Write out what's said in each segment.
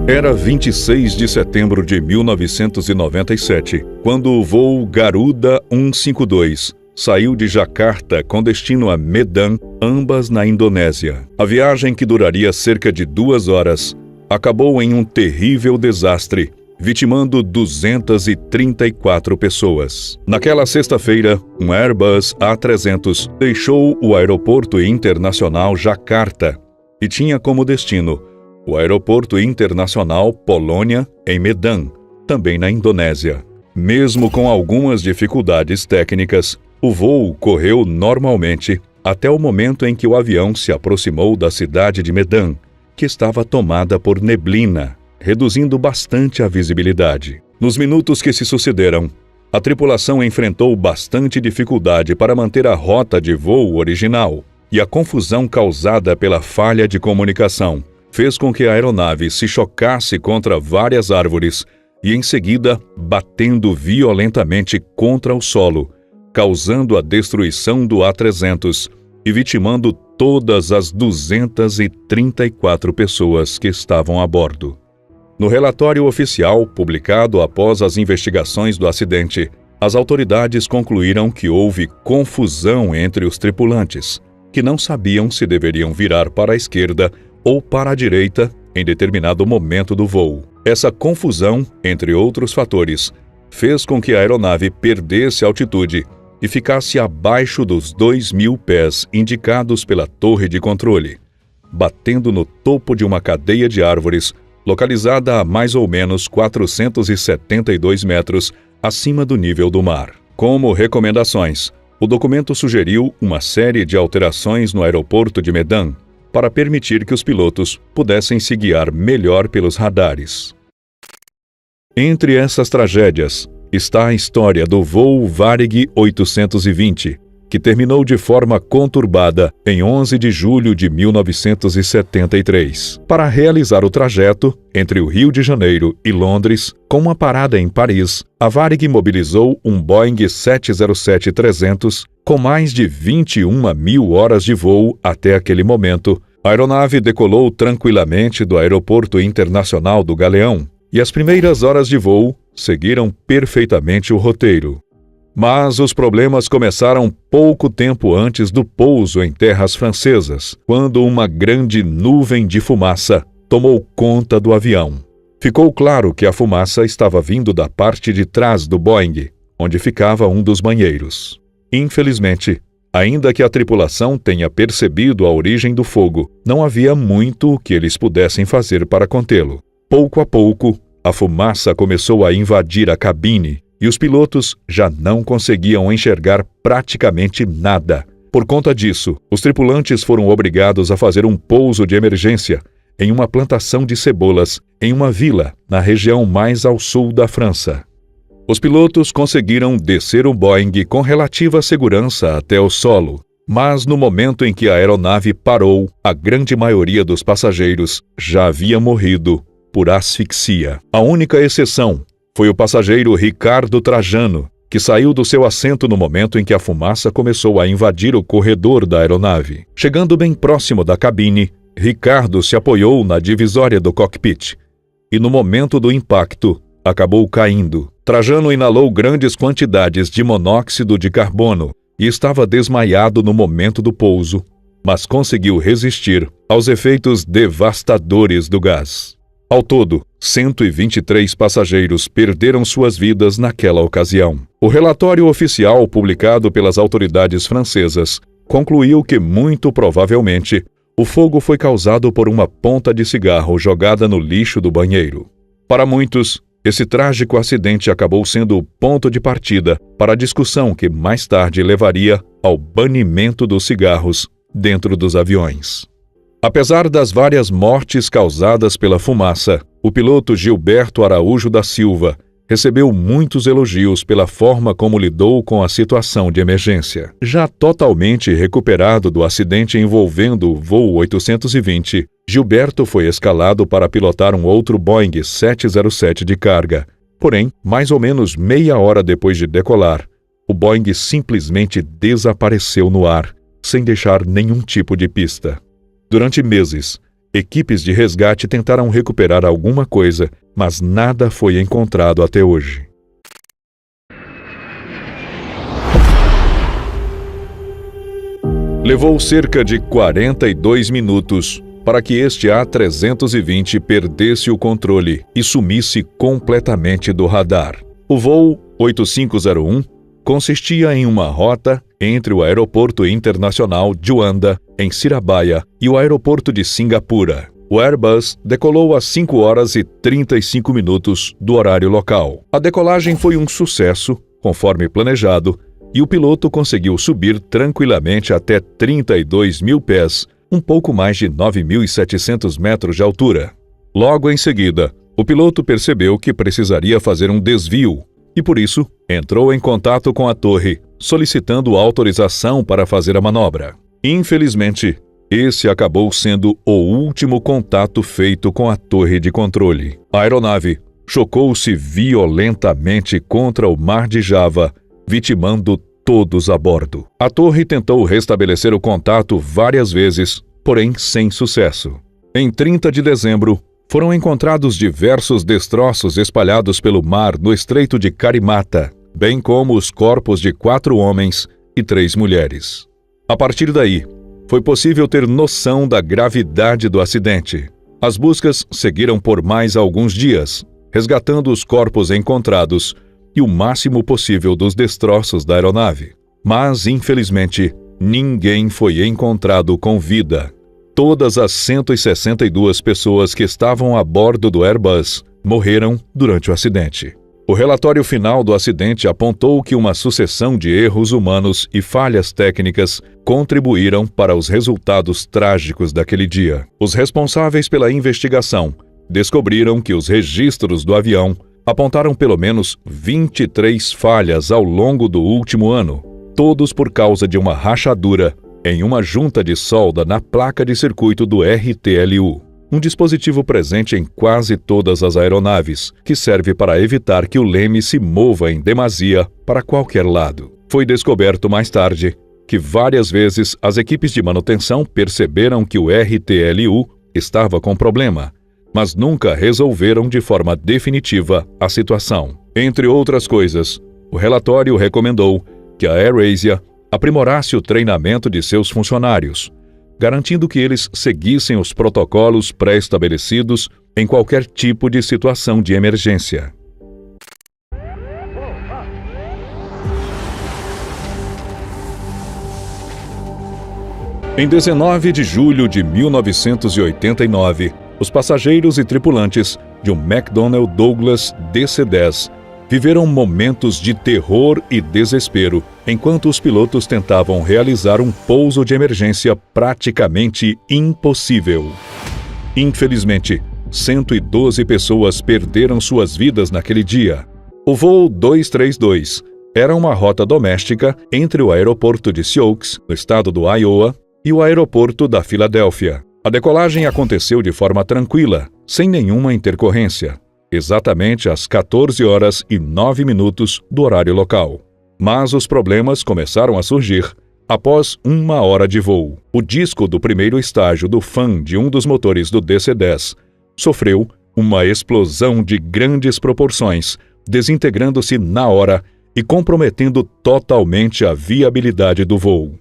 Era 26 de setembro de 1997, quando o voo Garuda 152 saiu de Jakarta com destino a Medan, ambas na Indonésia. A viagem, que duraria cerca de 2 horas, acabou em um terrível desastre, vitimando 234 pessoas. Naquela sexta-feira, um Airbus A300 deixou o Aeroporto Internacional Jakarta e tinha como destino o Aeroporto Internacional Polônia, em Medan, também na Indonésia. Mesmo com algumas dificuldades técnicas, o voo correu normalmente até o momento em que o avião se aproximou da cidade de Medan, que estava tomada por neblina, reduzindo bastante a visibilidade. Nos minutos que se sucederam, a tripulação enfrentou bastante dificuldade para manter a rota de voo original, e a confusão causada pela falha de comunicação fez com que a aeronave se chocasse contra várias árvores e, em seguida, batendo violentamente contra o solo, causando a destruição do A300 e vitimando todas as 234 pessoas que estavam a bordo. No relatório oficial, publicado após as investigações do acidente, as autoridades concluíram que houve confusão entre os tripulantes, que não sabiam se deveriam virar para a esquerda ou para a direita em determinado momento do voo. Essa confusão, entre outros fatores, fez com que a aeronave perdesse altitude e ficasse abaixo dos 2.000 pés indicados pela torre de controle, batendo no topo de uma cadeia de árvores localizada a mais ou menos 472 metros acima do nível do mar. Como recomendações, o documento sugeriu uma série de alterações no aeroporto de Medan para permitir que os pilotos pudessem se guiar melhor pelos radares. Entre essas tragédias está a história do voo Varig 820, que terminou de forma conturbada em 11 de julho de 1973. Para realizar o trajeto entre o Rio de Janeiro e Londres, com uma parada em Paris, a Varig mobilizou um Boeing 707-300 com mais de 21.000 horas de voo até aquele momento. A aeronave decolou tranquilamente do Aeroporto Internacional do Galeão e as primeiras horas de voo seguiram perfeitamente o roteiro. Mas os problemas começaram pouco tempo antes do pouso em terras francesas, quando uma grande nuvem de fumaça tomou conta do avião. Ficou claro que a fumaça estava vindo da parte de trás do Boeing, onde ficava um dos banheiros. Infelizmente, ainda que a tripulação tenha percebido a origem do fogo, não havia muito o que eles pudessem fazer para contê-lo. Pouco a pouco, a fumaça começou a invadir a cabine e os pilotos já não conseguiam enxergar praticamente nada. Por conta disso, os tripulantes foram obrigados a fazer um pouso de emergência em uma plantação de cebolas em uma vila na região mais ao sul da França. Os pilotos conseguiram descer o Boeing com relativa segurança até o solo, mas no momento em que a aeronave parou, a grande maioria dos passageiros já havia morrido por asfixia. A única exceção foi o passageiro Ricardo Trajano, que saiu do seu assento no momento em que a fumaça começou a invadir o corredor da aeronave. Chegando bem próximo da cabine, Ricardo se apoiou na divisória do cockpit e, no momento do impacto, acabou caindo. Trajano inalou grandes quantidades de monóxido de carbono e estava desmaiado no momento do pouso, mas conseguiu resistir aos efeitos devastadores do gás. Ao todo, 123 passageiros perderam suas vidas naquela ocasião. O relatório oficial publicado pelas autoridades francesas concluiu que, muito provavelmente, o fogo foi causado por uma ponta de cigarro jogada no lixo do banheiro. Para muitos, esse trágico acidente acabou sendo o ponto de partida para a discussão que mais tarde levaria ao banimento dos cigarros dentro dos aviões. Apesar das várias mortes causadas pela fumaça, o piloto Gilberto Araújo da Silva recebeu muitos elogios pela forma como lidou com a situação de emergência. Já totalmente recuperado do acidente envolvendo o voo 820, Gilberto foi escalado para pilotar um outro Boeing 707 de carga. Porém, mais ou menos meia hora depois de decolar, o Boeing simplesmente desapareceu no ar, sem deixar nenhum tipo de pista. Durante meses, Equipes de resgate tentaram recuperar alguma coisa, mas nada foi encontrado até hoje. Levou cerca de 42 minutos para que este A320 perdesse o controle e sumisse completamente do radar. O voo 8501 consistia em uma rota entre o Aeroporto Internacional de Juanda, em Surabaya, e o Aeroporto de Singapura. O Airbus decolou às 5 horas e 35 minutos do horário local. A decolagem foi um sucesso, conforme planejado, e o piloto conseguiu subir tranquilamente até 32 mil pés, um pouco mais de 9.700 metros de altura. Logo em seguida, o piloto percebeu que precisaria fazer um desvio e, por isso, entrou em contato com a torre, solicitando autorização para fazer a manobra. Infelizmente, esse acabou sendo o último contato feito com a torre de controle. A aeronave chocou-se violentamente contra o Mar de Java, vitimando todos a bordo. A torre tentou restabelecer o contato várias vezes, porém sem sucesso. Em 30 de dezembro, foram encontrados diversos destroços espalhados pelo mar no Estreito de Karimata, bem como os corpos de 4 homens e 3 mulheres. A partir daí, foi possível ter noção da gravidade do acidente. As buscas seguiram por mais alguns dias, resgatando os corpos encontrados e o máximo possível dos destroços da aeronave. Mas, infelizmente, ninguém foi encontrado com vida. Todas as 162 pessoas que estavam a bordo do Airbus morreram durante o acidente. O relatório final do acidente apontou que uma sucessão de erros humanos e falhas técnicas contribuíram para os resultados trágicos daquele dia. Os responsáveis pela investigação descobriram que os registros do avião apontaram pelo menos 23 falhas ao longo do último ano, todos por causa de uma rachadura em uma junta de solda na placa de circuito do RTLU, um dispositivo presente em quase todas as aeronaves, que serve para evitar que o leme se mova em demasia para qualquer lado. Foi descoberto mais tarde que várias vezes as equipes de manutenção perceberam que o RTLU estava com problema, mas nunca resolveram de forma definitiva a situação. Entre outras coisas, o relatório recomendou que a AirAsia aprimorasse o treinamento de seus funcionários, garantindo que eles seguissem os protocolos pré-estabelecidos em qualquer tipo de situação de emergência. Em 19 de julho de 1989, os passageiros e tripulantes de um McDonnell Douglas DC-10 viveram momentos de terror e desespero enquanto os pilotos tentavam realizar um pouso de emergência praticamente impossível. Infelizmente, 112 pessoas perderam suas vidas naquele dia. O voo 232 era uma rota doméstica entre o aeroporto de Sioux, no estado do Iowa, e o aeroporto da Filadélfia. A decolagem aconteceu de forma tranquila, sem nenhuma intercorrência, exatamente às 14 horas e 9 minutos do horário local. Mas os problemas começaram a surgir após 1 hora de voo. O disco do primeiro estágio do fan de um dos motores do DC-10 sofreu uma explosão de grandes proporções, desintegrando-se na hora e comprometendo totalmente a viabilidade do voo.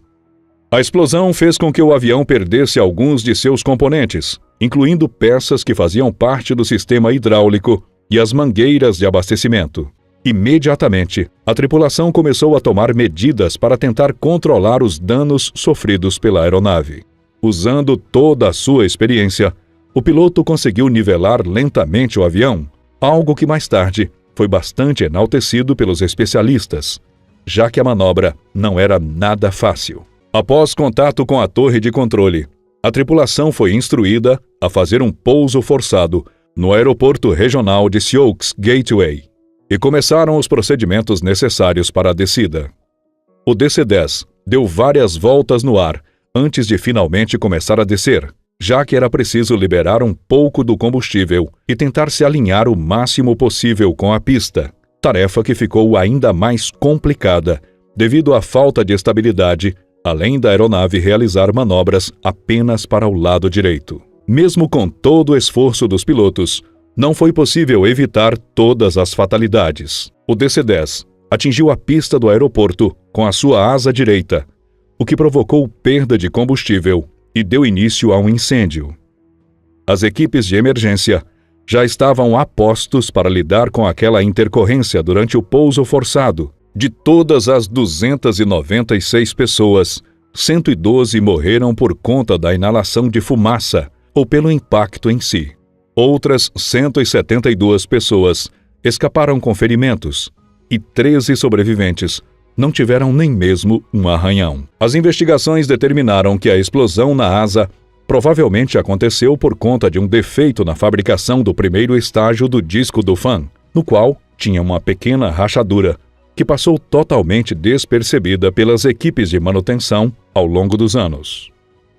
A explosão fez com que o avião perdesse alguns de seus componentes, incluindo peças que faziam parte do sistema hidráulico e as mangueiras de abastecimento. Imediatamente, a tripulação começou a tomar medidas para tentar controlar os danos sofridos pela aeronave. Usando toda a sua experiência, o piloto conseguiu nivelar lentamente o avião, algo que mais tarde foi bastante enaltecido pelos especialistas, já que a manobra não era nada fácil. Após contato com a torre de controle, a tripulação foi instruída a fazer um pouso forçado no aeroporto regional de Sioux Gateway e começaram os procedimentos necessários para a descida. O DC-10 deu várias voltas no ar antes de finalmente começar a descer, já que era preciso liberar um pouco do combustível e tentar se alinhar o máximo possível com a pista, tarefa que ficou ainda mais complicada devido à falta de estabilidade, além da aeronave realizar manobras apenas para o lado direito. Mesmo com todo o esforço dos pilotos, não foi possível evitar todas as fatalidades. O DC-10 atingiu a pista do aeroporto com a sua asa direita, o que provocou perda de combustível e deu início a um incêndio. As equipes de emergência já estavam a postos para lidar com aquela intercorrência durante o pouso forçado. De todas as 296 pessoas, 112 morreram por conta da inalação de fumaça ou pelo impacto em si. Outras 172 pessoas escaparam com ferimentos e 13 sobreviventes não tiveram nem mesmo um arranhão. As investigações determinaram que a explosão na asa provavelmente aconteceu por conta de um defeito na fabricação do primeiro estágio do disco do fan, no qual tinha uma pequena rachadura que passou totalmente despercebida pelas equipes de manutenção ao longo dos anos.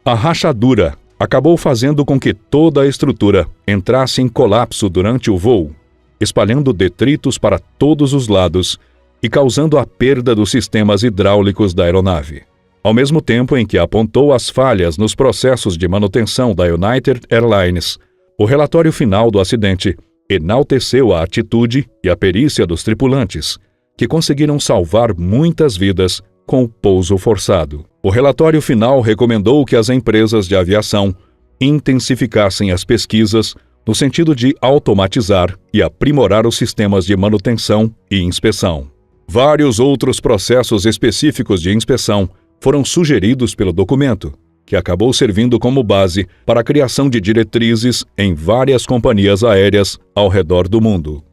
A rachadura acabou fazendo com que toda a estrutura entrasse em colapso durante o voo, espalhando detritos para todos os lados e causando a perda dos sistemas hidráulicos da aeronave. Ao mesmo tempo em que apontou as falhas nos processos de manutenção da United Airlines, o relatório final do acidente enalteceu a atitude e a perícia dos tripulantes, que conseguiram salvar muitas vidas com o pouso forçado. O relatório final recomendou que as empresas de aviação intensificassem as pesquisas no sentido de automatizar e aprimorar os sistemas de manutenção e inspeção. Vários outros processos específicos de inspeção foram sugeridos pelo documento, que acabou servindo como base para a criação de diretrizes em várias companhias aéreas ao redor do mundo.